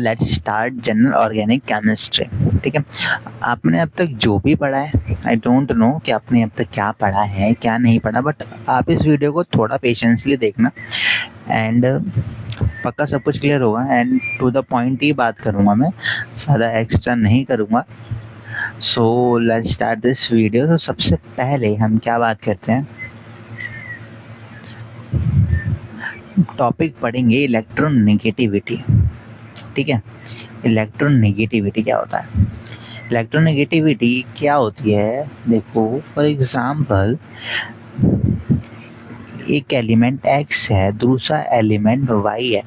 Let's start general organic chemistry. ठीक है, आपने अब तक जो भी पढ़ा है, आई डोंट नो कि आपने अब तक क्या पढ़ा है क्या नहीं पढ़ा, बट आप इस वीडियो को थोड़ा पेशेंसली देखना एंड पक्का सब कुछ क्लियर होगा। एंड टू द पॉइंट ही बात करूँगा मैं, ज़्यादा एक्स्ट्रा नहीं करूँगा। So let's start this video. तो सबसे पहले हम क्या बात करते हैं, टॉपिक पढ़ेंगे इलेक्ट्रोनेगेटिविटी। ठीक है, इलेक्ट्रोनेगेटिविटी क्या होता है? इलेक्ट्रोनेगेटिविटी क्या होती है, देखो फॉर एग्जांपल एक एलिमेंट X है, दूसरा एलिमेंट Y है,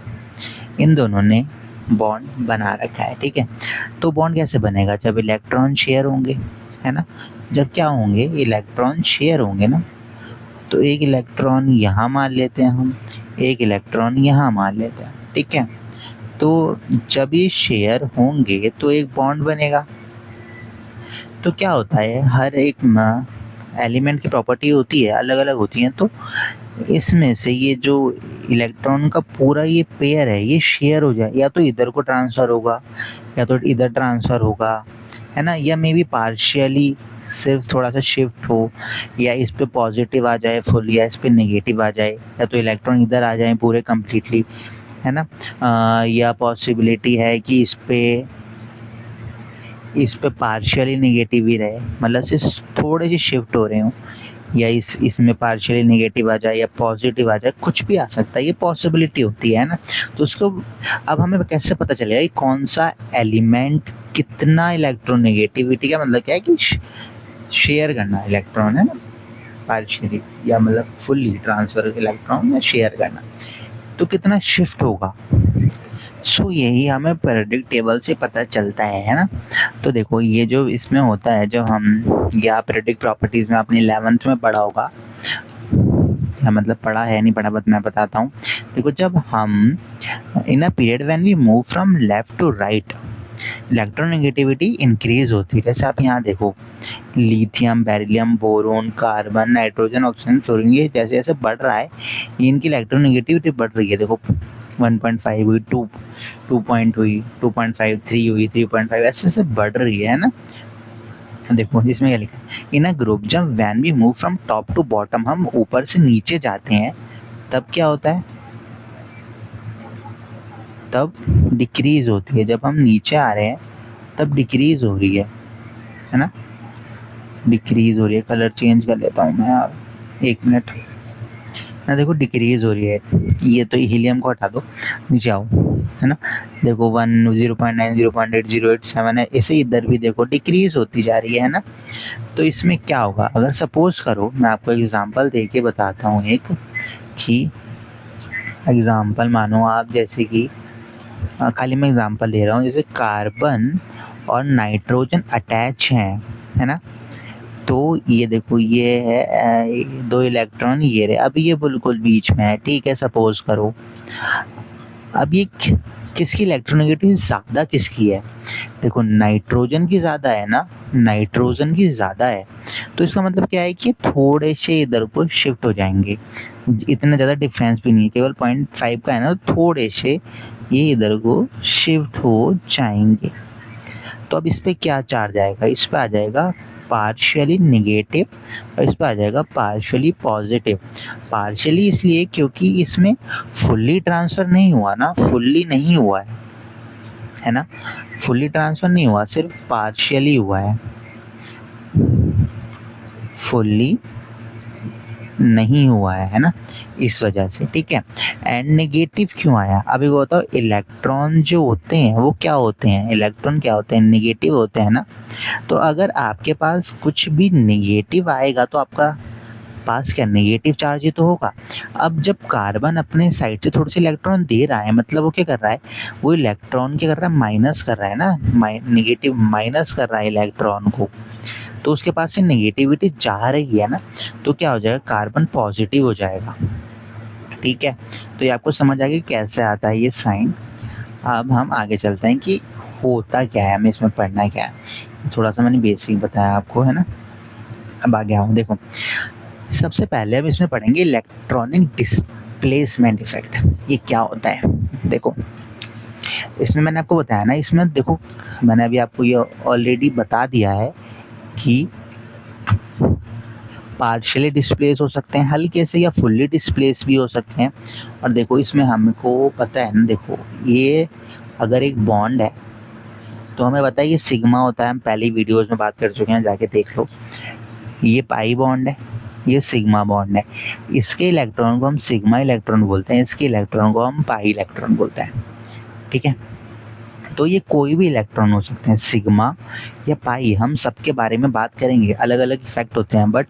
इन दोनों ने बॉन्ड बना रखा है। ठीक है, तो बॉन्ड कैसे बनेगा? जब इलेक्ट्रॉन शेयर होंगे, है ना। जब क्या होंगे, इलेक्ट्रॉन शेयर होंगे ना, तो एक इलेक्ट्रॉन यहाँ मान लेते हैं हम, एक इलेक्ट्रॉन यहाँ मान लेते हैं। ठीक है, तो जब ये शेयर होंगे तो एक बॉन्ड बनेगा। तो क्या होता है, हर एक एलिमेंट की प्रॉपर्टी होती है, अलग अलग होती हैं। तो इसमें से ये जो इलेक्ट्रॉन का पूरा ये पेयर है, ये शेयर हो जाए, या तो इधर को ट्रांसफ़र होगा या तो इधर ट्रांसफ़र होगा, है ना, या मे बी पार्शियली सिर्फ थोड़ा सा शिफ्ट हो, या इस पे पॉजिटिव आ जाए फुल, या इस पे नेगेटिव आ जाए, या तो इलेक्ट्रॉन इधर आ जाए पूरे कम्प्लीटली, है ना। या पॉसिबिलिटी है कि इस पे पार्शियली नेगेटिव ही रहे, मतलब सिर्फ थोड़े से शिफ्ट हो रहे हों, या इसमें पार्शियली नेगेटिव आ जाए या पॉजिटिव आ जाए, कुछ भी आ सकता है, ये पॉसिबिलिटी होती है ना। तो उसको अब हमें कैसे पता चलेगा कि कौन सा एलिमेंट कितना इलेक्ट्रोनेगेटिविटी का मतलब क्या है कि शेयर करना इलेक्ट्रॉन, है ना, पार्शियली या मतलब फुल्ली ट्रांसफर इलेक्ट्रॉन या शेयर करना, तो कितना शिफ्ट होगा। सो यही हमें पीरियोडिक टेबल से पता चलता है ना। तो देखो ये जो इसमें होता है, जो हम या पीरियोडिक प्रॉपर्टीज़ में आपने 11th में पढ़ा होगा, या मतलब पढ़ा है नहीं पढ़ा, बट मैं बताता हूँ। देखो जब हम in a period when we move from left to right, electronegativity increase होती है। जैसे आप यहाँ देखो, lithium, beryllium, boron, carbon, nitrogen, oxygen, fluorine, ये जैसे जैसे बढ़ रहा है, इनकी इलेक्ट्रोनेगेटिविटी बढ़ रही है। देखो 1.5 हुई, 2 पॉइंट हुई, 2.5, 3 हुई, 3.5, ऐसे ऐसे बढ़ रही है ना। देखो इसमें क्या लिखा है, इन अ ग्रुप जब when we move from top to bottom, हम ऊपर से नीचे जाते हैं, तब क्या होता है, तब डिक्रीज होती है। जब हम नीचे आ रहे हैं तब डिक्रीज हो रही है ना, डिक्रीज हो रही है। कलर चेंज कर लेता हूँ मैं यार, 1 मिनट ना। देखो डिक्रीज हो रही है, ये तो हीलियम को हटा दो, नीचे आओ, है ना। देखो 1, 0.9, 0.8, 0.87 है, ऐसे इधर भी देखो डिक्रीज होती जा रही है ना। तो इसमें क्या होगा, अगर सपोज करो, मैं आपको एग्जांपल दे के बताता हूँ एक, कि एग्जांपल मानो आप, जैसे कि खाली मैं एग्जांपल ले रहा हूँ, जैसे कार्बन और नाइट्रोजन अटैच हैं, है ना। तो ये देखो, ये है 2 इलेक्ट्रॉन, ये रहे, अब ये बिल्कुल बीच में है। ठीक है, सपोज करो, अब ये किसकी इलेक्ट्रोनेगेटिविटी ज़्यादा किसकी है? देखो नाइट्रोजन की ज़्यादा है ना, नाइट्रोजन की ज़्यादा है। तो इसका मतलब क्या है कि थोड़े से इधर को शिफ्ट हो जाएंगे, इतना ज़्यादा डिफरेंस भी नहीं है, केवल 0.5 का है ना, तो थोड़े से ये इधर को शिफ्ट हो जाएंगे। तो अब इस पर क्या चार्ज आएगा, इस पर आ जाएगा पार्शियली नेगेटिव, और इस पर आ जाएगा पार्शियली पॉजिटिव। पार्शियली इसलिए क्योंकि इसमें फुल्ली ट्रांसफ़र नहीं हुआ ना, फुल्ली नहीं हुआ है ना, फुल्ली ट्रांसफ़र नहीं हुआ, सिर्फ पार्शियली हुआ है, फुल्ली नहीं हुआ है ना, इस वजह से। ठीक है, एंड नेगेटिव क्यों आया, अभी वो बताओ। इलेक्ट्रॉन जो होते हैं वो क्या होते हैं, इलेक्ट्रॉन क्या होते हैं, नेगेटिव होते हैं ना। तो अगर आपके पास कुछ भी नेगेटिव आएगा तो आपका पास क्या नेगेटिव चार्ज ही तो होगा। अब जब कार्बन अपने साइड से थोड़े से इलेक्ट्रॉन दे रहा है, मतलब वो क्या कर रहा है, वो इलेक्ट्रॉन क्या कर रहा है, माइनस कर रहा है ना, नेगेटिव माइनस कर रहा है इलेक्ट्रॉन को, तो उसके पास से नेगेटिविटी जा रही है ना, तो क्या हो जाएगा, कार्बन पॉजिटिव हो जाएगा। ठीक है, तो ये आपको समझ आ गया कैसे आता है ये साइन। अब हम आगे चलते हैं कि होता क्या है, हमें इसमें पढ़ना क्या है। थोड़ा सा मैंने बेसिक बताया आपको, है ना। अब आगे आओ, देखो सबसे पहले हम इसमें पढ़ेंगे इलेक्ट्रॉनिक डिस्प्लेसमेंट इफेक्ट। ये क्या होता है, देखो इसमें मैंने आपको बताया ना, इसमें देखो मैंने अभी आपको ये ऑलरेडी बता दिया है कि पार्शियली डिस्प्लेस हो सकते हैं हल्के से, या फुल्ली डिस्प्लेस भी हो सकते हैं। और देखो इसमें हमको पता है ना, देखो ये अगर एक बॉन्ड है तो हमें पता है ये सिग्मा होता है, हम पहली वीडियोस में बात कर चुके हैं, जाके देख लो। ये पाई बॉन्ड है, ये सिग्मा बॉन्ड है। इसके इलेक्ट्रॉन को हम सिग्मा इलेक्ट्रॉन बोलते हैं, इसके इलेक्ट्रॉन को हम पाई इलेक्ट्रॉन बोलते हैं, ठीक है। तो ये कोई भी इलेक्ट्रॉन हो सकते हैं, सिग्मा या पाई, हम सबके बारे में बात करेंगे, अलग अलग इफेक्ट होते हैं। बट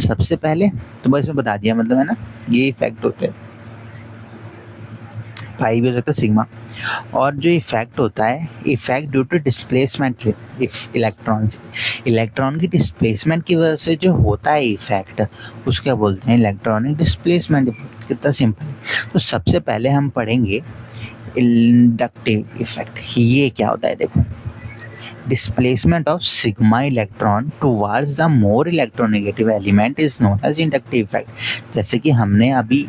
सबसे पहले तो बस इसमें बता दिया, मतलब है ना, ये इफेक्ट होते हैं, पाई भी हो सकता है, सिग्मा। और जो इफेक्ट होता है, effect due to displacement electron, electron की डिस्प्लेसमेंट की वजह से जो होता है इफेक्ट, उसको क्या बोलते हैं, इलेक्ट्रॉनिक डिस्प्लेसमेंट इफेक्ट। कितना सिंपल। तो सबसे पहले हम पढ़ेंगे इंडक्टिव इफेक्ट। ये क्या होता है, देखो, displacement of sigma electron towards the more electronegative element is known as inductive effect. जैसे कि हमने अभी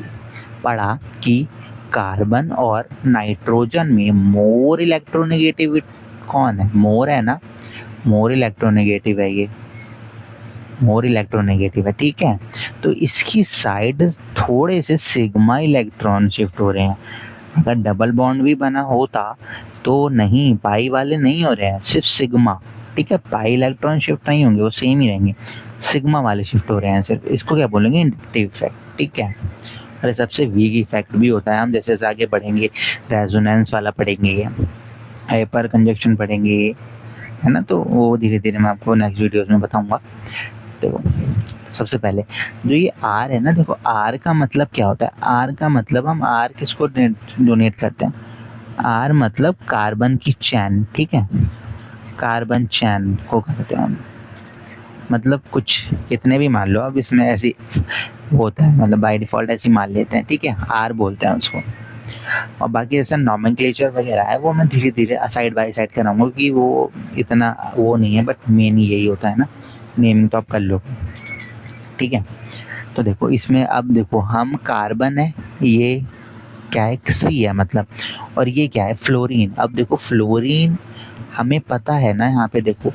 पढ़ा कि कार्बन और नाइट्रोजन में मोर इलेक्ट्रोनेगेटिव कौन है, मोर है ना, मोर इलेक्ट्रोनेगेटिव है, ये मोर इलेक्ट्रोनेगेटिव है, ठीक है। तो इसकी साइड थोड़े से सिग्मा इलेक्ट्रॉन शिफ्ट हो रहे हैं। अगर डबल बॉन्ड भी बना होता तो नहीं, पाई वाले नहीं हो रहे हैं, सिर्फ सिग्मा, ठीक है। पाई इलेक्ट्रॉन शिफ्ट नहीं होंगे, वो सेम ही रहेंगे, सिग्मा वाले शिफ्ट हो रहे हैं सिर्फ। इसको क्या बोलेंगे, इंडक्टिव इफेक्ट, ठीक है। अरे सबसे वीक इफेक्ट भी होता है, हम जैसे जैसे आगे बढ़ेंगे रेजोनेंस वाला पढ़ेंगे, हाइपर कंजक्शन पढ़ेंगे, है ना। तो वो धीरे धीरे मैं आपको नेक्स्ट वीडियोस में बताऊंगा। देखो सबसे पहले जो ये आर है ना, देखो आर का मतलब क्या होता है, आर का मतलब, हम आर किसको डोनेट करते हैं, आर मतलब कार्बन की चैन, ठीक है, कार्बन चैन को कहते हैं हम। मतलब कुछ कितने भी मान लो, अब इसमें ऐसी होता है, मतलब बाय डिफॉल्ट ऐसी मान लेते हैं, ठीक है, आर बोलते हैं उसको। और बाकी ऐसा नॉमेनक्लेचर वगैरह है, वो मैं धीरे धीरे साइड बाय साइड कराऊंगा, कि वो इतना वो नहीं है, बट मेन यही होता है ना, नेमिंग तो आप कर लो, ठीक है। तो देखो इसमें अब देखो, हम कार्बन है, ये क्या है, सी है मतलब, और ये क्या है, फ्लोरीन। अब देखो फ्लोरीन हमें पता है ना, यहाँ पे देखो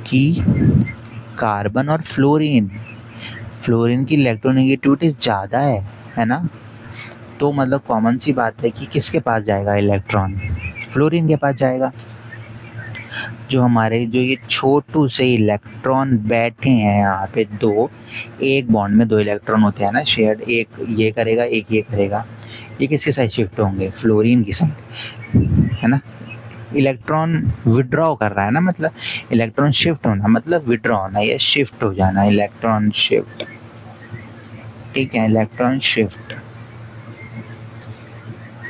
कि कार्बन और फ्लोरीन, फ्लोरीन की इलेक्ट्रोनेगेटिविटी ज़्यादा है ना। तो मतलब कॉमन सी बात है कि किसके पास जाएगा इलेक्ट्रॉन, फ्लोरीन के पास जाएगा। जो हमारे जो ये छोटू से इलेक्ट्रॉन बैठे हैं यहाँ पे, दो, एक बॉन्ड में दो इलेक्ट्रॉन होते हैं ना शेयर्ड, एक ये करेगा एक ये करेगा, ये किसकी साइड शिफ्ट होंगे, फ्लोरीन की साइड, है ना। इलेक्ट्रॉन विड्रॉ कर रहा है ना, मतलब इलेक्ट्रॉन शिफ्ट होना मतलब विड्रॉ होना या शिफ्ट हो जाना, इलेक्ट्रॉन शिफ्ट, ठीक है, इलेक्ट्रॉन शिफ्ट।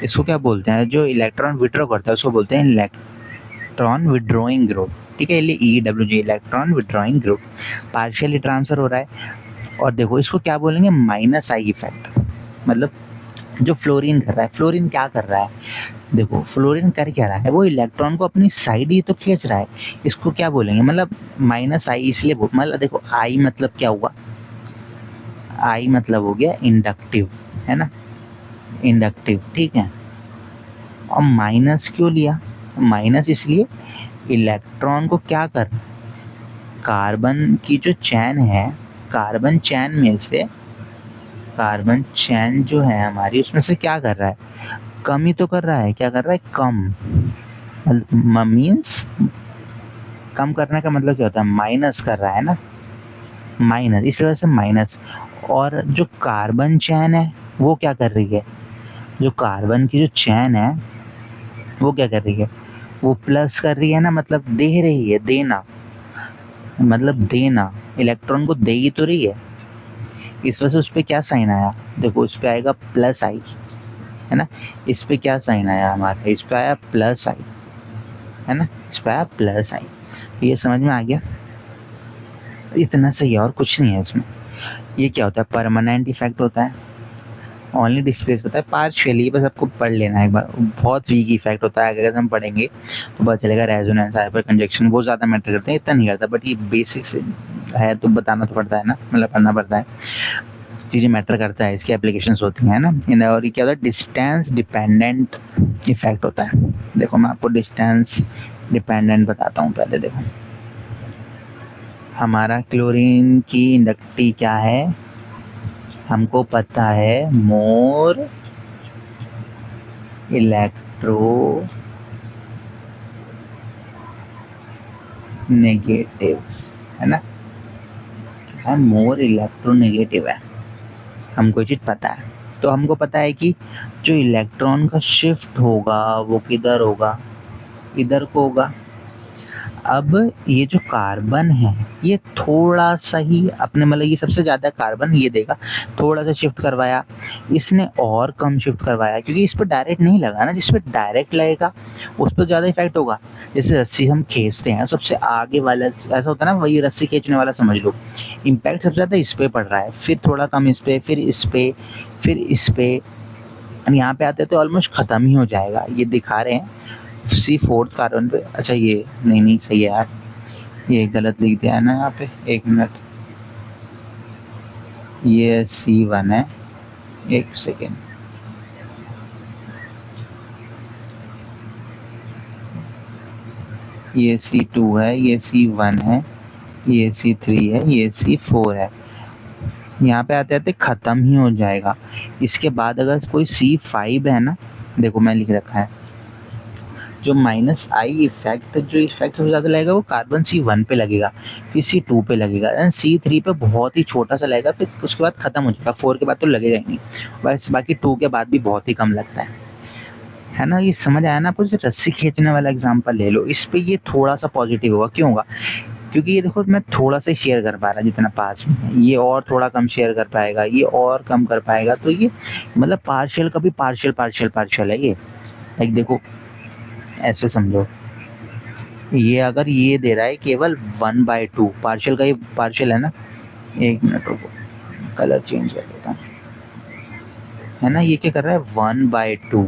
इसको क्या बोलते हैं, जो इलेक्ट्रॉन विड्रॉ करता है उसको बोलते हैं इलेक्ट्रॉन विड्रॉइंग ग्रुप, ठीक है, EWG, electron withdrawing group. Partially transfer हो रहा है। और देखो इसको क्या बोलेंगे, माइनस आई इफेक्ट। मतलब जो फ्लोरीन कर रहा है, फ्लोरीन क्या कर रहा है, देखो फ्लोरीन कर क्या रहा है, वो इलेक्ट्रॉन को अपनी साइड ही तो खींच रहा है। इसको क्या बोलेंगे, मतलब माइनस आई, इसलिए मतलब देखो आई मतलब क्या हुआ, आई मतलब हो गया इंडक्टिव, है ना, इंडक्टिव, ठीक है। और माइनस क्यों लिया, माइनस इसलिए इलेक्ट्रॉन को क्या कर, कार्बन की जो चैन है, कार्बन चैन में से, कार्बन चैन जो है हमारी, उसमें से क्या कर रहा है, कम ही तो कर रहा है। क्या कर रहा है, कम, मीन्स कम करने का मतलब क्या होता है, माइनस कर रहा है ना, माइनस, इस वजह से माइनस। और जो कार्बन चैन है वो क्या कर रही है, जो कार्बन की जो चैन है वो क्या कर रही है, वो प्लस कर रही है ना, मतलब दे रही है, देना, मतलब देना, इलेक्ट्रॉन को दे ही तो रही है। इस वजह से उस पर क्या साइन आया, देखो उस पर आएगा प्लस आई, है ना। इस पे क्या साइन आया हमारा, इस पे आया प्लस आई, है ना, इस पे आया प्लस आई। ये समझ में आ गया, इतना सही है, और कुछ नहीं है इसमें। ये क्या होता है, परमानेंट इफेक्ट होता है, ओनली डिस्प्लेस होता है पार्शियली, बस आपको पढ़ लेना है एक बार। बहुत वीक इफेक्ट होता है, अगर हम पढ़ेंगे तो पता चलेगा। रेजोनेंस, हाइपर कंजक्शन वो ज़्यादा मैटर करते हैं, इतना नहीं करता, बट ये बेसिक्स है तो बताना तो पड़ता है ना, मतलब पढ़ना पड़ता है। चीज़ें मैटर करता है, इसकी एप्लीकेशंस होती हैं ना। और ये क्या होता है, डिस्टेंस डिपेंडेंट इफेक्ट होता है। देखो मैं आपको डिस्टेंस डिपेंडेंट बताता हूँ। पहले देखो हमारा क्लोरीन की इंडक्टिविटी क्या है, हमको पता है, मोर इलेक्ट्रो नेगेटिव है ना, मोर इलेक्ट्रोनेगेटिव है, हमको ये चीज़ पता है। तो हमको पता है कि जो इलेक्ट्रॉन का शिफ्ट होगा वो किधर होगा, इधर को होगा। अब ये जो कार्बन है ये थोड़ा सा ही अपने, मतलब ये सबसे ज़्यादा कार्बन ये देगा, थोड़ा सा शिफ्ट करवाया, इसने और कम शिफ्ट करवाया, क्योंकि इस पर डायरेक्ट नहीं लगा ना, जिस पर डायरेक्ट लगेगा उस पर ज़्यादा इफेक्ट होगा। जैसे रस्सी हम खींचते हैं, सबसे आगे वाला ऐसा होता है ना, वही रस्सी खींचने वाला समझ लो, इम्पैक्ट सबसे ज़्यादा इस पर पड़ रहा है, फिर थोड़ा कम इस पर, फिर इस पर, फिर इस पर, यहाँ पे आते तो ऑलमोस्ट ख़त्म ही हो जाएगा। ये दिखा रहे हैं C4 कार्बन पे। अच्छा ये नहीं सही है यार, ये गलत लिख दिया है ना यहाँ पे, एक मिनट, ये C1 है, एक सेकेंड, ये C2 है, ये C1 है, ये C3 है, ये C4 है। यहाँ पे आते आते ख़त्म ही हो जाएगा। इसके बाद अगर कोई C5 है ना, देखो मैं लिख रखा है, जो -I इफेक्ट, जो इफेक्ट सबसे ज़्यादा लगेगा वो कार्बन C1 पे लगेगा, फिर C2 पे लगेगा, एंड C3 पे बहुत ही छोटा सा लगेगा, फिर उसके बाद ख़त्म हो जाएगा। 4 के बाद तो लगेगा ही नहीं, बस बाकी 2 के बाद भी बहुत ही कम लगता है ना। ये समझ आया ना आपको। जैसे रस्सी खींचने वाला एग्जांपल ले लो, इस पे ये थोड़ा सा पॉजिटिव होगा। क्यों होगा, क्योंकि ये देखो मैं थोड़ा सा शेयर कर पा रहा जितना पास में है, ये और थोड़ा कम शेयर कर पाएगा, ये और कम कर पाएगा, तो ये मतलब पार्शियल का भी पार्शियल है ये। लाइक देखो ऐसे समझो, ये अगर ये दे रहा है केवल 1/2, पार्शियल का ये पार्शियल है ना, एक मिनट रुको कलर चेंज कर देता हूँ, है ना, ये क्या कर रहा है 1/2,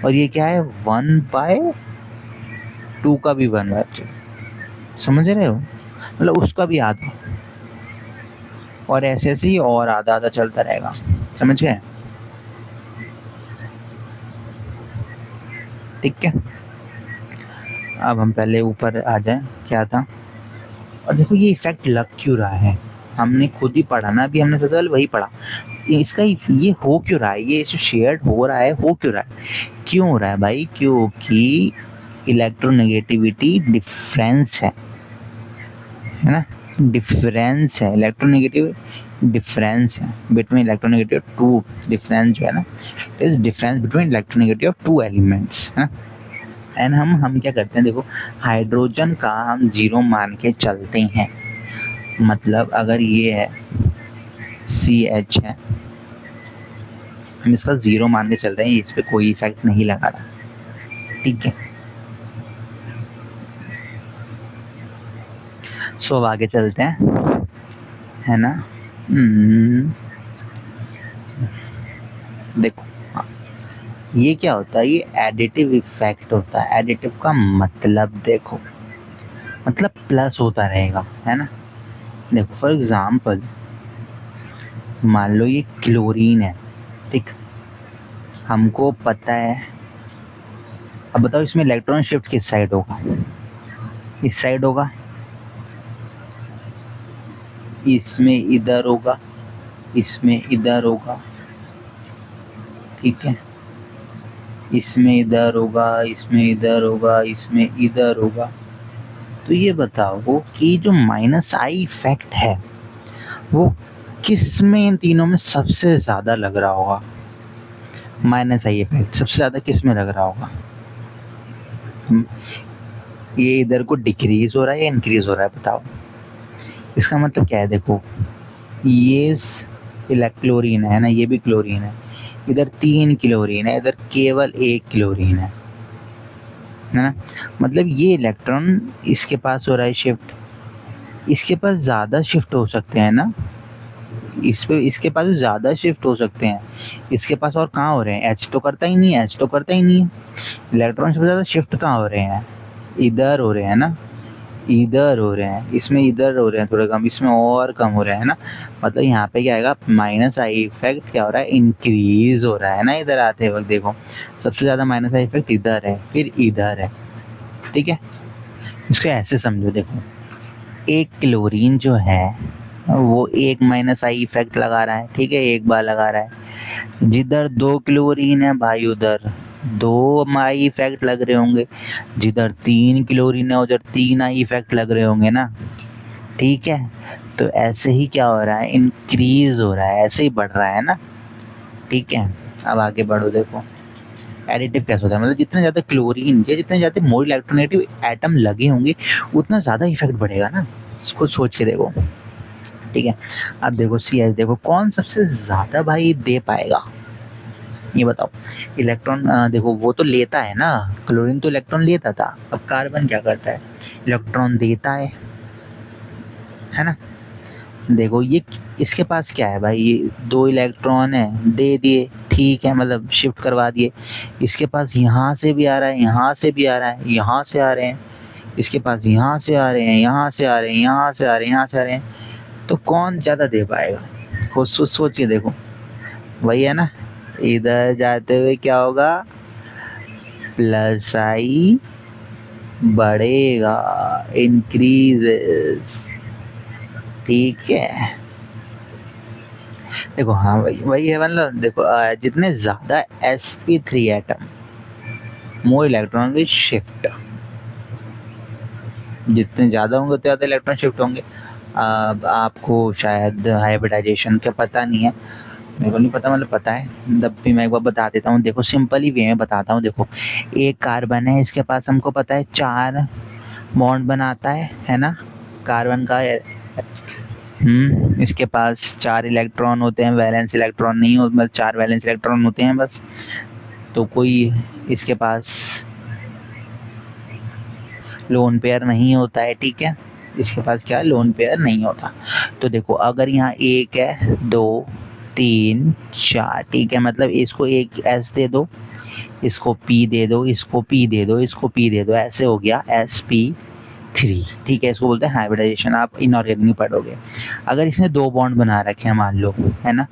और ये क्या है 1/2 का भी 1/2, समझ रहे हो, मतलब उसका भी आधा, और ऐसे ऐसे ही और आधा आधा चलता रहेगा, समझ गए। ठीक है, अब हम पहले ऊपर आ जाएं, क्या था, और देखो ये इफेक्ट लग क्यों रहा है, हमने खुद ही पढ़ा ना, अभी हमने सबसे पहले वही पढ़ा, इसका ये हो क्यों रहा है, ये जो शेयर्ड हो रहा है हो क्यों रहा है, क्यों हो रहा है भाई, क्योंकि इलेक्ट्रोनेगेटिविटी डिफरेंस है ना, डिफरेंस है, इलेक्ट्रोनेगेटिव डिफरेंस है बिटवीन इलेक्ट्रोनेगेटिव टू, डिफरेंस जो है ना, is difference between electronegative of two elements, है ना। एंड हम क्या करते हैं, देखो हाइड्रोजन का हम 0 मान के चलते हैं, मतलब अगर ये है CH है, हम इसका 0 मान के चल रहे हैं, इस पे कोई इफेक्ट नहीं लगा रहा, ठीक है। सो अब आगे चलते हैं, है ना। देखो ये क्या होता है, ये एडिटिव इफेक्ट होता है। एडिटिव का मतलब देखो, मतलब प्लस होता रहेगा, है ना। देखो फॉर एग्जाम्पल मान लो ये क्लोरीन है, ठीक, हमको पता है, अब बताओ इसमें इलेक्ट्रॉन शिफ्ट किस साइड होगा, इस साइड होगा, इसमें इधर होगा, इसमें इधर होगा, ठीक है, इसमें इधर होगा, इसमें इधर होगा, इसमें इधर होगा। तो ये बताओ कि जो -I इफेक्ट है वो किस में, इन तीनों में सबसे ज़्यादा लग रहा होगा, -I इफेक्ट सबसे ज़्यादा किस में लग रहा होगा। ये इधर को डिक्रीज हो रहा है या इंक्रीज हो रहा है, बताओ। इसका मतलब क्या है, देखो ये क्लोरीन है ना, ये भी क्लोरीन है, इधर 3 क्लोरीन है, इधर केवल 1 क्लोरीन है ना। मतलब ये इलेक्ट्रॉन इसके पास हो रहा है शिफ्ट, इसके पास ज़्यादा शिफ्ट हो सकते हैं ना, इस पे इसके पास ज़्यादा शिफ्ट हो सकते हैं, इसके पास और कहाँ हो रहे हैं, H तो करता ही नहीं है, इलेक्ट्रॉन सबसे ज़्यादा शिफ्ट कहाँ हो रहे हैं, इधर हो रहे हैं ना, इधर हो रहे हैं, इसमें इधर हो रहे हैं थोड़ा कम, इसमें और कम हो रहा है ना। मतलब यहाँ पे क्या आएगा, माइनस आई इफेक्ट क्या हो रहा है, इंक्रीज हो रहा है ना। इधर आते वक्त देखो सबसे ज़्यादा माइनस आई इफेक्ट इधर है, फिर इधर है, ठीक है। इसको ऐसे समझो, देखो एक क्लोरीन जो है वो एक माइनस आई इफेक्ट लगा रहा है, ठीक है, एक बार लगा रहा है। जिधर 2 क्लोरीन है भाई उधर 2 आई इफेक्ट लग रहे होंगे, जिधर 3 क्लोरीन है उधर 3 आई इफेक्ट लग रहे होंगे ना, ठीक है। तो ऐसे ही क्या हो रहा है, इंक्रीज हो रहा है, ऐसे ही बढ़ रहा है ना, ठीक है। अब आगे बढ़ो, देखो एडिटिव कैसे होता है, मतलब जितने ज़्यादा क्लोरीन या जितने ज़्यादा मोर इलेक्ट्रोनेगेटिव एटम लगे होंगे उतना ज़्यादा इफेक्ट बढ़ेगा ना। इसको सोच के देखो, ठीक है। अब देखो CH, देखो कौन सबसे ज़्यादा भाई दे पाएगा, ये बताओ। इलेक्ट्रॉन देखो वो तो लेता है ना, क्लोरीन तो इलेक्ट्रॉन लेता था, अब कार्बन क्या करता है, इलेक्ट्रॉन देता है ना। देखो ये इसके पास क्या है भाई, ये 2 इलेक्ट्रॉन है, दे दिए, ठीक है, मतलब शिफ्ट करवा दिए। इसके पास यहाँ से भी आ रहा है, यहाँ से भी आ रहा है, यहाँ से आ रहे हैं, इसके पास यहाँ से आ रहे हैं, यहाँ से आ रहे हैं, यहाँ से आ रहे हैं, यहाँ से आ रहे हैं। तो कौन ज़्यादा दे पाएगा, खुद सोच के देखो, वही है ना। इधर जाते हुए क्या होगा, प्लस आई बढ़ेगा, इंक्रीजेस, ठीक है। देखो हाँ वही है, मतलब देखो जितने ज़्यादा sp3 atom more electron will shift, जितने ज़्यादा होंगे उतने ज़्यादा इलेक्ट्रॉन शिफ्ट होंगे। अब आपको शायद हाइब्रिडाइजेशन का पता नहीं है, मेरे को नहीं पता, मतलब पता है तब भी मैं एक बार बता देता हूँ। देखो सिंपली वे में बताता हूँ, देखो एक कार्बन है, इसके पास हमको पता है 4 बॉन्ड बनाता है ना, कार्बन का। इसके पास 4 इलेक्ट्रॉन होते हैं, वैलेंस इलेक्ट्रॉन नहीं होते, मतलब 4 वैलेंस इलेक्ट्रॉन होते हैं बस। तो कोई इसके पास लोन पेयर नहीं होता है, ठीक है, इसके पास क्या लोन पेयर नहीं होता। तो देखो अगर यहाँ 1 है, 2 3 4, ठीक है, मतलब इसको एक S दे दो, इसको P दे दो, इसको P दे दो, इसको P दे दो, ऐसे हो गया sp3, ठीक है। इसको बोलते हैं हाइब्रिडाइजेशन, आप इनऑर्गेनिक में पढ़ोगे। अगर इसने 2 बॉन्ड बना रखे हैं मान लो, है ना,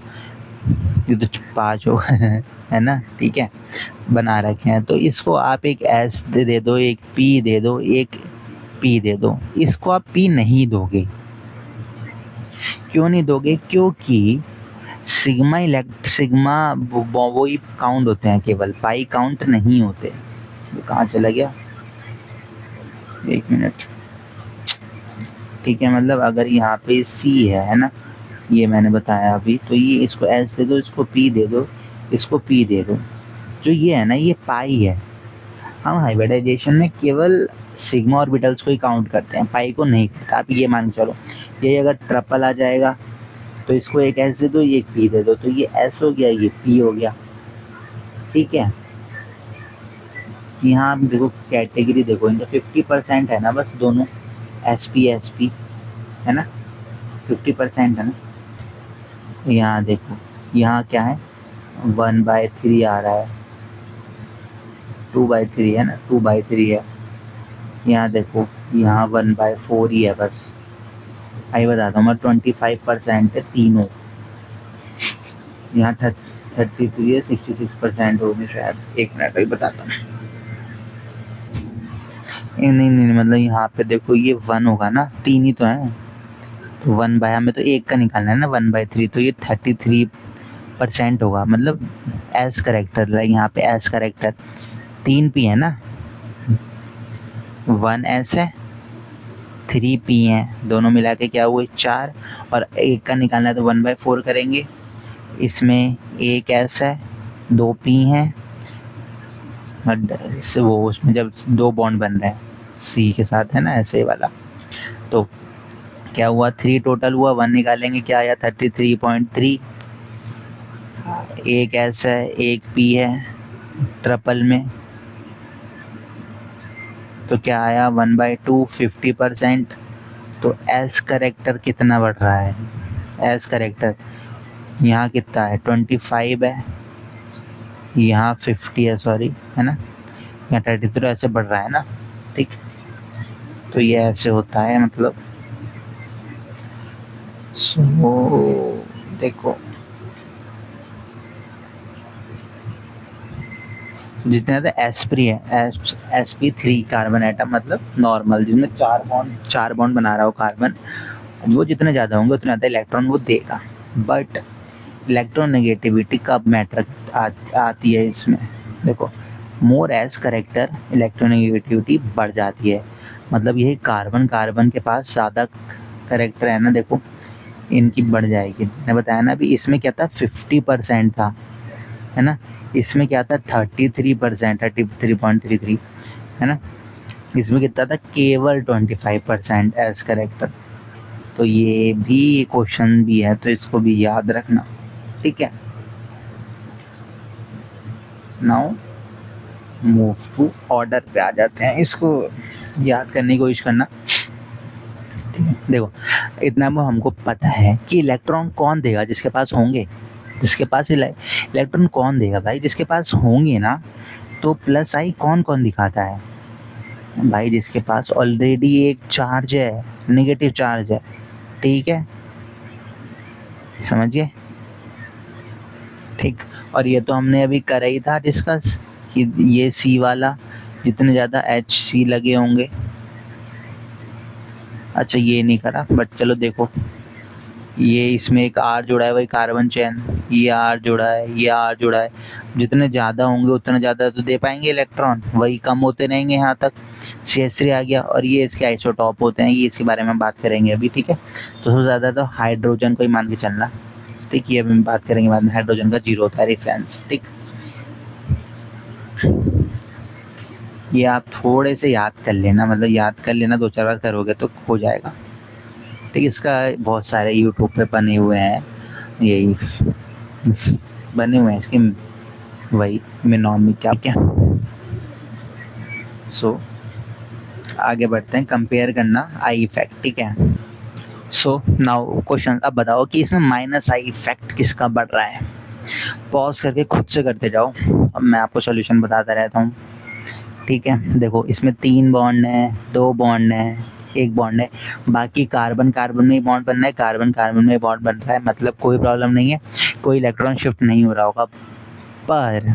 ये तो 5 हो है ना, ठीक है, बना रखे हैं, तो इसको आप एक S दे दो, एक P दे दो, एक P दे दो। इसको आप P नहीं दोगे, क्यों नहीं दोगे, क्योंकि सिग्मा वही काउंट होते हैं, केवल पाई काउंट नहीं होते। ये कहाँ चला गया, 1 मिनट, ठीक है। मतलब अगर यहाँ पे C है ना, ये मैंने बताया अभी, तो ये इसको S दे दो, इसको P दे दो, इसको P दे दो, जो ये है ना ये पाई है। हम हाइब्रिडाइजेशन में केवल सिग्मा ऑर्बिटल्स को ही काउंट करते हैं, पाई को नहीं करते। आप ये मान चलो, ये अगर ट्रिपल आ जाएगा तो इसको एक S दे दो, ये एक P दे दो, तो ये S हो गया, ये P हो गया, ठीक है। यहाँ आप देखो कैटेगरी देखो, इनका 50% है ना, बस दोनों sp है ना, 50% है ना। यहाँ देखो, यहाँ क्या है, 1/3 आ रहा है, 2/3 है ना, 2/3 है। यहाँ देखो, यहाँ 1/4 ही है बस। आई बताता हूँ मैं, 25% है तीनों। यहाँ 33 है, 66% होगी शायद, 1 मिनट अभी बताता हूँ। नहीं, मतलब यहाँ पे देखो ये 1 होगा ना, 3 ही तो है, तो 1 बाय, हमें तो 1 का निकालना है ना, 1/3, तो ये 33% होगा। मतलब एस करेक्टर, यहाँ पे एस करेक्टर 3 P है ना, 1 S है, 3 P हैं, दोनों मिला के क्या हुए 4, और 1 का निकालना है तो 1/4 करेंगे। इसमें 1 S है, 2 P हैं, इससे वो उसमें जब 2 बॉन्ड बन रहे हैं C के साथ, है ना, ऐसे वाला, तो क्या हुआ 3 टोटल हुआ, 1 निकालेंगे क्या आया 33.3। 1 S है, 1 P है ट्रिपल में, तो क्या आया 1/2, 50%। तो S करेक्टर कितना बढ़ रहा है, S करेक्टर यहाँ कितना है 25 है, यहाँ 50 है, सॉरी, है ना, यहाँ 33, ऐसे बढ़ रहा है ना, ठीक। तो ये ऐसे होता है मतलब। सो देखो जितने ज़्यादा एसपी है, sp3 कार्बन एटम मतलब नॉर्मल, जिसमें चार बॉन्ड बना रहा हो कार्बन, वो जितने ज़्यादा होंगे उतने ज़्यादा इलेक्ट्रॉन वो देगा। बट इलेक्ट्रोनेगेटिविटी कब मैटर आती है इसमें, देखो मोर एज करेक्टर इलेक्ट्रोनेगेटिविटी बढ़ जाती है। मतलब यही कार्बन के पास ज़्यादा करेक्टर है ना, देखो इनकी बढ़ जाएगी। मैंने बताया ना अभी, इसमें क्या था 50% था, है ना, इसमें क्या था 33%, 33.33, है ना, इसमें कितना था केवल 25% एज करेक्टर। तो ये भी क्वेश्चन भी है, तो इसको भी याद रखना, ठीक है। नाउ मूव टू ऑर्डर पे आ जाते हैं, इसको याद करने की कोशिश करना। देखो इतना वो हमको पता है कि इलेक्ट्रॉन कौन देगा, जिसके पास होंगे, जिसके पास इलेक्ट्रॉन कौन देगा भाई, जिसके पास होंगे ना। तो प्लस आई कौन कौन दिखाता है भाई, जिसके पास ऑलरेडी एक चार्ज है, नेगेटिव चार्ज है, ठीक है, समझिए, ठीक। और ये तो हमने अभी करा ही था डिस्कस कि ये सी वाला जितने ज़्यादा एच सी लगे होंगे। अच्छा ये नहीं करा, बट चलो देखो, ये इसमें एक आर जुड़ा है, वही कार्बन चेन, ये आर जुड़ा है, ये आर जुड़ा है, जितने ज़्यादा होंगे उतना ज़्यादा तो दे पाएंगे इलेक्ट्रॉन, वही कम होते रहेंगे यहाँ तक। CH3 आ गया, और ये इसके आइसोटॉप होते हैं, ये इसके बारे में बात करेंगे अभी, ठीक है। तो सबसे ज़्यादा तो हाइड्रोजन को ही मान के चलना, ठीक, ये अभी बात करेंगे बाद में। हाइड्रोजन का 0 होता है रेफरेंस, ठीक। ये आप थोड़े से याद कर लेना, मतलब याद कर लेना, 2-4 बार करोगे तो हो जाएगा, ठीक। इसका बहुत सारे यूट्यूब पे बने हुए हैं, यही बने हुए हैं इसके, वही मिनोमिक क्या क्या। सो आगे बढ़ते हैं, कंपेयर करना आई इफेक्ट, ठीक है। सो नाउ क्वेश्चन, अब बताओ कि इसमें माइनस आई इफेक्ट किसका बढ़ रहा है। पॉज करके खुद से करते जाओ, अब मैं आपको सॉल्यूशन बताता रहता हूँ, ठीक है। देखो इसमें 3 बॉन्ड है, 2 बॉन्ड है, 1 बॉन्ड है, बाकी कार्बन कार्बन में बॉन्ड बन रहा है, कार्बन कार्बन में बॉन्ड बन रहा है, मतलब कोई प्रॉब्लम नहीं है, कोई इलेक्ट्रॉन शिफ्ट नहीं हो रहा होगा। पर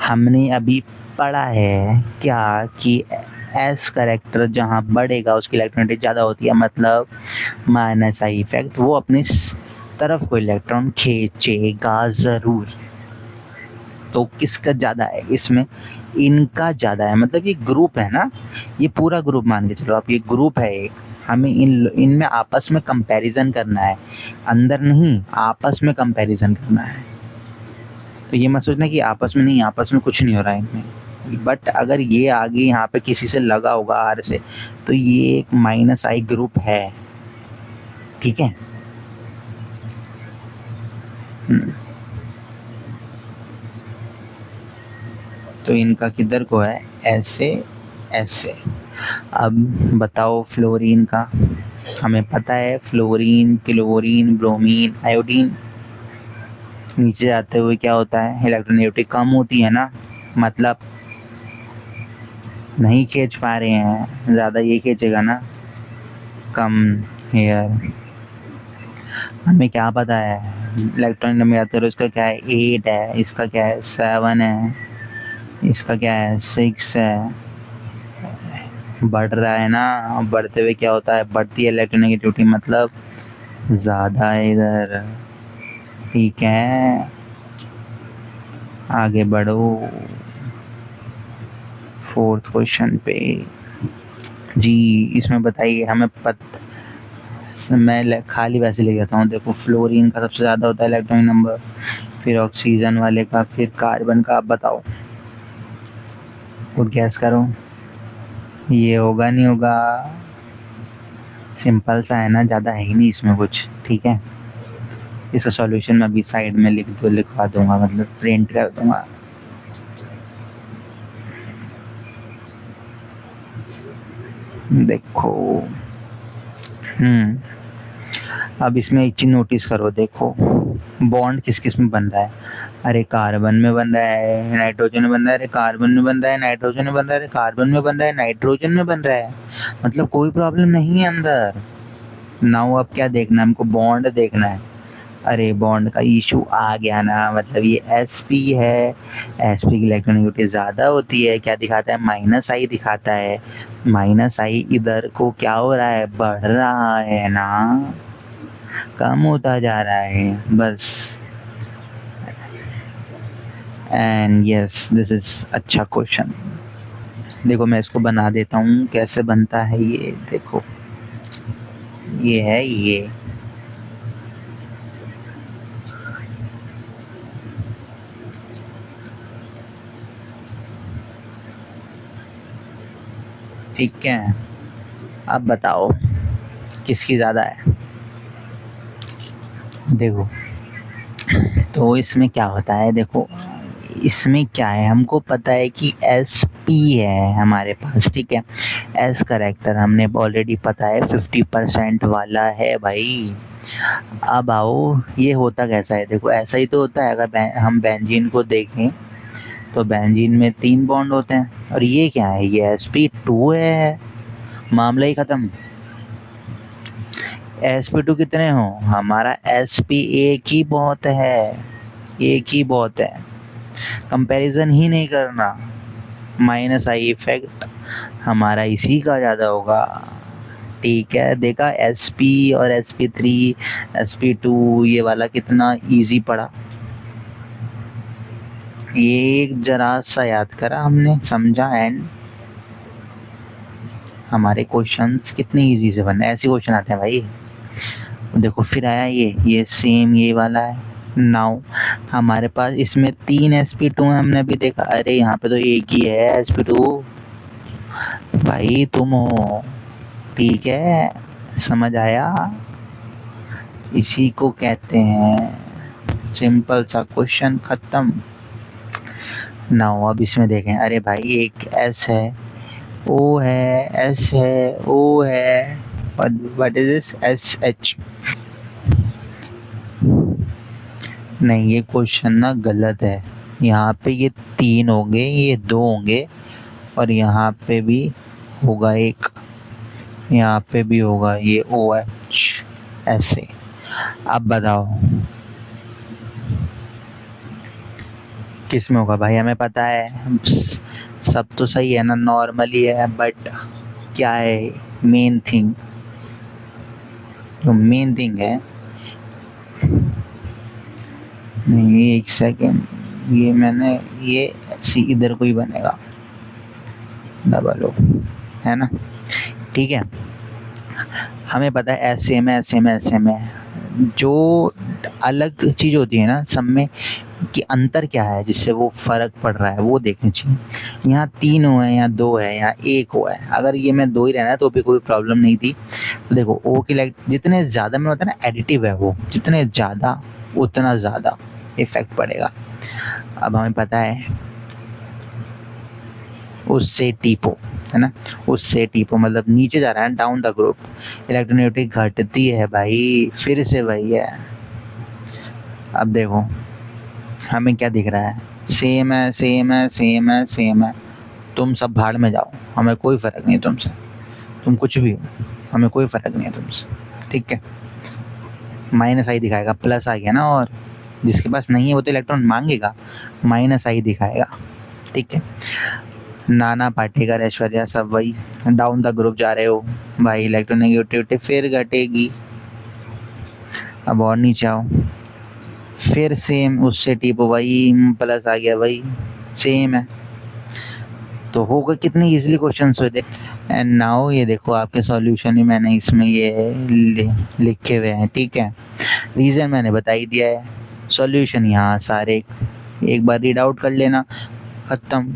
हमने अभी पढ़ा है क्या कि एस करेक्टर जहाँ बढ़ेगा उसकी इलेक्ट्रोनेगेटिविटी ज़्यादा होती है, मतलब माइनस आई इफेक्ट, वो अपनी तरफ को इलेक्ट्रॉन खींचेगा ज़रूर। तो किसका ज़्यादा है इसमें, इनका ज़्यादा है, मतलब ये ग्रुप है ना, ये पूरा ग्रुप मान के चलो आप, ये ग्रुप है एक, हमें इनमें आपस में कंपैरिजन करना है, अंदर नहीं, आपस में कंपैरिजन करना है। तो ये मत सोचना कि आपस में नहीं, आपस में कुछ नहीं हो रहा है इनमें, बट अगर ये आगे यहाँ पे किसी से लगा होगा आर से, तो ये एक माइनस आई ग्रुप है, ठीक है। तो इनका किधर को है, ऐसे ऐसे। अब बताओ फ्लोरीन का, हमें पता है फ्लोरीन, क्लोरीन, ब्रोमीन, आयोडीन, नीचे जाते हुए क्या होता है, इलेक्ट्रोनेगेटिविटी कम होती है ना, मतलब नहीं खींच पा रहे हैं, ज़्यादा ये खींचेगा ना, कम हेयर। हमें क्या पता है इलेक्ट्रॉन में जाते रहो, इसका क्या है 8 है, इसका क्या है 7 है, इसका क्या है 6 है, बढ़ रहा है ना, बढ़ते हुए क्या होता है, बढ़ती है इलेक्ट्रोनेगेटिविटी, मतलब ज़्यादा है इधर, ठीक है। आगे बढ़ो 4th क्वेश्चन पे जी, इसमें बताइए हमें मैं खाली वैसे ले जाता हूँ, देखो फ्लोरीन का सबसे ज़्यादा होता है इलेक्ट्रॉनिक नंबर, फिर ऑक्सीजन वाले का, फिर कार्बन का। आप बताओ, खुद गैस करो, ये होगा नहीं होगा, सिंपल सा है ना, ज़्यादा है ही नहीं इसमें कुछ, ठीक है। इसका सॉल्यूशन मैं अभी साइड में लिखवा दूंगा, मतलब प्रिंट कर दूंगा। देखो अब इसमें एक चीज नोटिस करो, देखो बॉन्ड किस किस में बन रहा है? अरे कार्बन में बन रहा है, नाइट्रोजन में बन रहा है, अरे कार्बन में बन रहा है, नाइट्रोजन में बन रहा है, अरे कार्बन में बन रहा है, नाइट्रोजन में बन रहा है, मतलब कोई प्रॉब्लम नहीं है अंदर। नाउ अब क्या देखना है हमको? बॉन्ड देखना है। अरे बॉन्ड का इशू आ गया ना, मतलब ये sp है, sp की इलेक्ट्रोनेगेटिविटी ज़्यादा होती है, क्या दिखाता है? -I दिखाता है। -I इधर को क्या हो रहा है? बढ़ रहा है ना, कम होता जा रहा है बस। एंड यस दिस इज अच्छा क्वेश्चन। देखो मैं इसको बना देता हूँ, कैसे बनता है ये देखो, ये है ये। ठीक है, अब बताओ किसकी ज़्यादा है? देखो तो इसमें क्या होता है, देखो इसमें क्या है, हमको पता है कि sp है हमारे पास, ठीक है। s करेक्टर हमने ऑलरेडी पता है 50% वाला है भाई। अब आओ ये होता कैसा है, देखो ऐसा ही तो होता है। अगर हम बेंजीन को देखें तो बेंजीन में 3 बॉन्ड होते हैं, और ये क्या है? ये sp2 है, मामला ही ख़त्म। sp2 कितने हो? हमारा sp एक ही बहुत है, एक ही बहुत है, कंपैरिजन ही नहीं करना। -I इफेक्ट हमारा इसी का ज़्यादा होगा, ठीक है। देखा sp और sp3 sp2 ये वाला कितना इजी पड़ा, ये जरा सा याद करा हमने, समझा, एंड हमारे क्वेश्चंस कितने इजी से बने। ऐसे क्वेश्चन आते हैं भाई। देखो फिर आया ये सेम ये वाला है। नाउ हमारे पास इसमें 3 sp2 है, हमने अभी देखा। अरे यहाँ पे तो एक ही है sp2, भाई तुम हो, ठीक है, समझ आया? इसी को कहते हैं सिंपल सा क्वेश्चन, खत्म। नाउ अब इसमें देखें, अरे भाई एक s है, O है, S है, O है, और व्हाट इज दिस? SH। नहीं ये क्वेश्चन ना गलत है। यहाँ पे ये 3 होंगे, ये 2 होंगे, और यहाँ पे भी होगा एक, यहाँ पे भी होगा ये OH, ऐसे। अब बताओ किस में होगा? भाई हमें पता है सब तो सही है ना, नॉर्मली है, बट क्या है मेन थिंग? जो मेन थिंग है, नहीं एक सेकेंड, ये मैंने ये सी इधर को ही बनेगा, डबल ओ, है ना, ठीक है। हमें पता है SN है, SN है, SN है। जो अलग चीज़ होती है ना सब में, कि अंतर क्या है जिससे वो फ़र्क पड़ रहा है, वो देखनी चाहिए। यहाँ 3 हुआ है, यहाँ 2 है, यहाँ 1 हुआ है। अगर ये मैं 2 ही रहना तो भी कोई प्रॉब्लम नहीं थी। तो देखो O की जितने ज़्यादा में होता है ना, एडिटिव है वो, जितने ज़्यादा उतना ज़्यादा इफेक्ट पड़ेगा। अब हमें पता है उससे टीपो, है ना, उससे टीपो मतलब नीचे जा रहा है, डाउन द ग्रुप, इलेक्ट्रोनेगेटिविटी घटती है भाई, फिर से वही है। अब देखो हमें क्या दिख रहा है? सेम है, सेम है, सेम है, सेम है। तुम सब भाड़ में जाओ, हमें कोई फ़र्क नहीं तुमसे, तुम कुछ भी हो, हमें कोई फ़र्क नहीं है तुमसे, ठीक है। -I दिखाएगा, प्लस आ गया ना, और जिसके पास नहीं है वो तो इलेक्ट्रॉन मांगेगा, -I दिखाएगा, ठीक है। नाना पाटेकर, ऐश्वर्या, सब वही डाउन द ग्रुप जा रहे हो भाई, इलेक्ट्रोनेगेटिविटी फिर घटेगी। अब और नीचे आओ, फिर सेम उससे टिप वही, प्लस आ गया भाई, सेम है। तो होगा कितने इजीली क्वेश्चंस हुए थे। एंड नाउ ये देखो आपके सॉल्यूशन ही मैंने इसमें ये लिखे हुए हैं, ठीक है। रीज़न मैंने बता ही दिया है, सॉल्यूशन यहाँ सारे एक बार रीड आउट कर लेना, ख़त्म।